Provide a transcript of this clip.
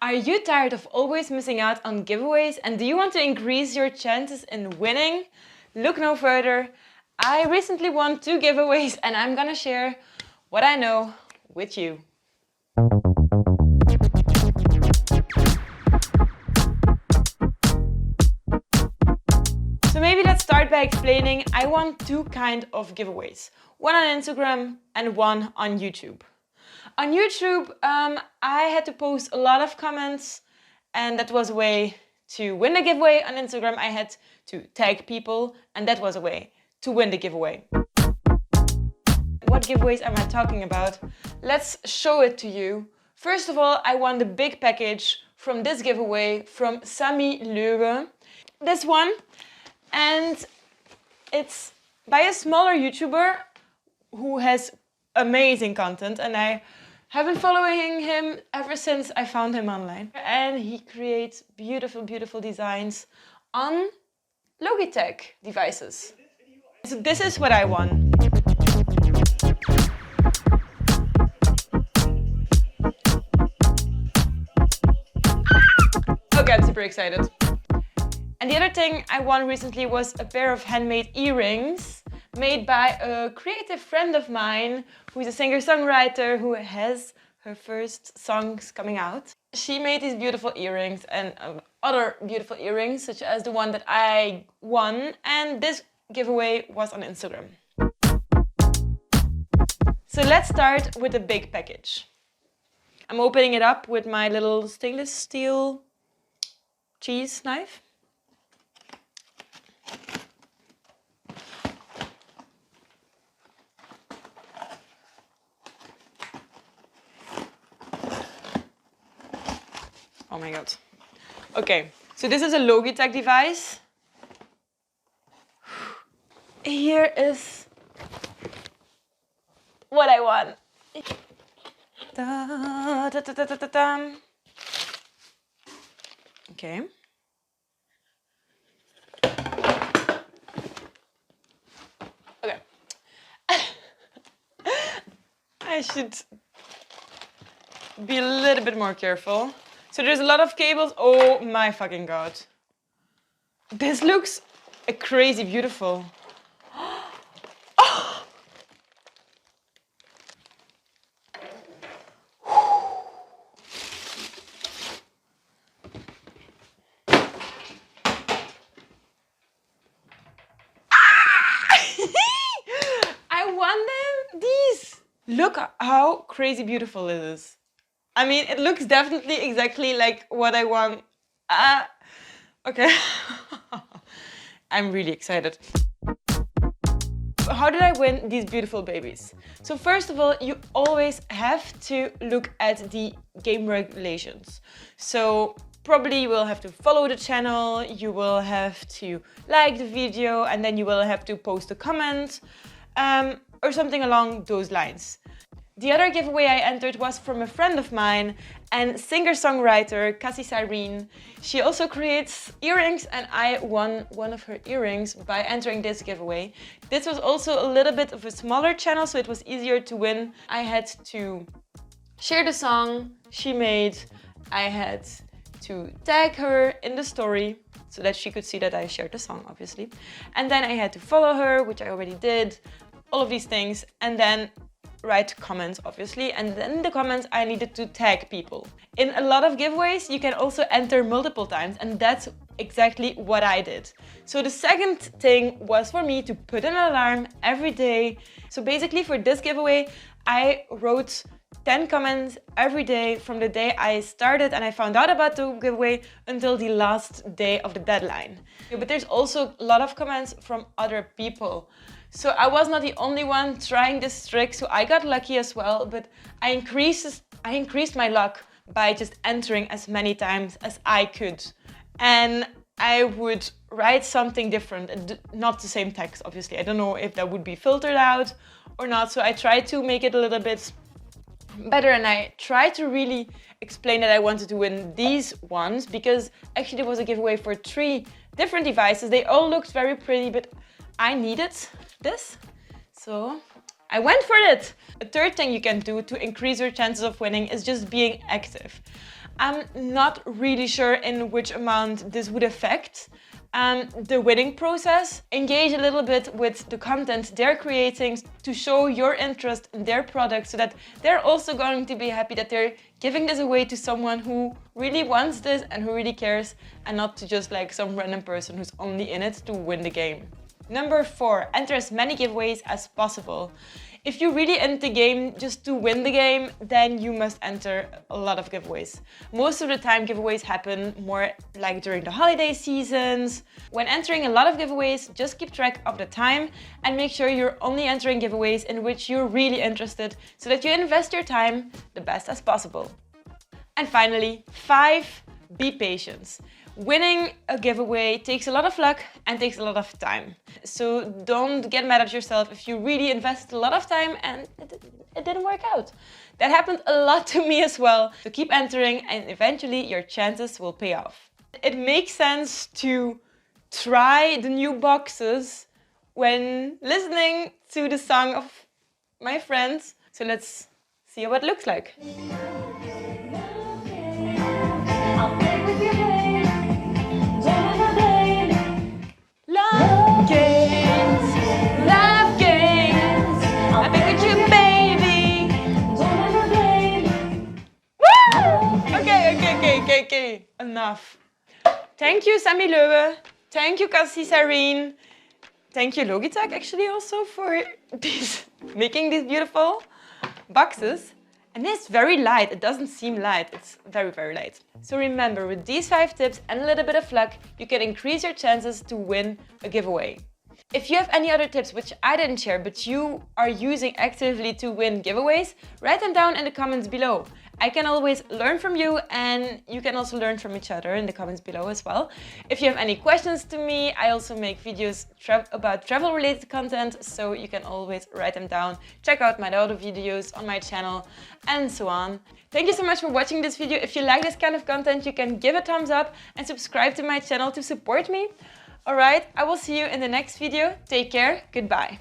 Are you tired of always missing out on giveaways and do you want to increase your chances in winning? Look no further. I recently won 2 giveaways and I'm gonna share what I know with you. So maybe let's start by explaining I won 2 kinds of giveaways. One on Instagram and one on YouTube. On YouTube, I had to post a lot of comments and that was a way to win the giveaway. On Instagram, I had to tag people and that was a way to win the giveaway. What giveaways am I talking about? Let's show it to you. First of all, I won the big package from this giveaway from Sami Löwe. This one, and it's by a smaller YouTuber who has amazing content and I have been following him ever since I found him online. And he creates beautiful, beautiful designs on Logitech devices. So this is what I won. Okay, I'm super excited. And the other thing I won recently was a pair of handmade earrings made by a creative friend of mine who is a singer-songwriter who has her first songs coming out. She made these beautiful earrings and other beautiful earrings, such as the one that I won, and this giveaway was on Instagram. So let's start with the big package. I'm opening it up with my little stainless steel cheese knife. Oh my god. Okay, so this is a Logitech device. Here is what I want. Da, da, da, da, da, da. Okay. Okay. I should be a little bit more careful. So there's a lot of cables. Oh my fucking god. This looks crazy beautiful. Oh. I want them. These. Look how crazy beautiful it is. I mean, it looks definitely exactly like what I want. Okay. I'm really excited. How did I win these beautiful babies? So first of all, you always have to look at the game regulations. So probably you will have to follow the channel, you will have to like the video, and then you will have to post a comment or something along those lines. The other giveaway I entered was from a friend of mine and singer-songwriter Cassie Cyrene. She also creates earrings and I won one of her earrings by entering this giveaway. This was also a little bit of a smaller channel, so it was easier to win. I had to share the song she made. I had to tag her in the story so that she could see that I shared the song, obviously. And then I had to follow her, which I already did, all of these things, and then write comments, obviously, and then in the comments I needed to tag people. In a lot of giveaways you can also enter multiple times, and that's exactly what I did. So the second thing was for me to put an alarm every day. So basically for this giveaway I wrote 10 comments every day from the day I started and I found out about the giveaway until the last day of the deadline. But there's also a lot of comments from other people. So I was not the only one trying this trick, so I got lucky as well, but I increased my luck by just entering as many times as I could. And I would write something different, not the same text, obviously. I don't know if that would be filtered out or not, so I tried to make it a little bit better and I tried to really explain that I wanted to win these ones because actually there was a giveaway for 3 different devices. They all looked very pretty, but I needed this, so I went for it. A third thing you can do to increase your chances of winning is just being active. I'm not really sure in which amount this would affect the winning process. Engage a little bit with the content they're creating to show your interest in their product, so that they're also going to be happy that they're giving this away to someone who really wants this and who really cares, and not to just like some random person who's only in it to win the game. Number 4, enter as many giveaways as possible. If you're really in the game just to win the game, then you must enter a lot of giveaways. Most of the time giveaways happen more like during the holiday seasons. When entering a lot of giveaways, just keep track of the time and make sure you're only entering giveaways in which you're really interested, so that you invest your time the best as possible. And finally, 5, be patient. Winning a giveaway takes a lot of luck and takes a lot of time. So don't get mad at yourself if you really invested a lot of time and it didn't work out. That happened a lot to me as well. So keep entering and eventually your chances will pay off. It makes sense to try the new boxes when listening to the song of my friends. So let's see what it looks like. Love games, I've been with you, baby. Woo! Okay, enough. Thank you, Sammy Löwe. Thank you, Cassie Sareen. Thank you, Logitech, actually, also for making these beautiful boxes. And it's very light, it doesn't seem light, it's very, very light. So remember, with these 5 tips and a little bit of luck, you can increase your chances to win a giveaway. If you have any other tips which I didn't share, but you are using actively to win giveaways, write them down in the comments below. I can always learn from you, and you can also learn from each other in the comments below as well. If you have any questions to me, I also make videos about travel related content, so you can always write them down. Check out my other videos on my channel and so on. Thank you so much for watching this video. If you like this kind of content, you can give a thumbs up and subscribe to my channel to support me. Alright, I will see you in the next video. Take care, goodbye.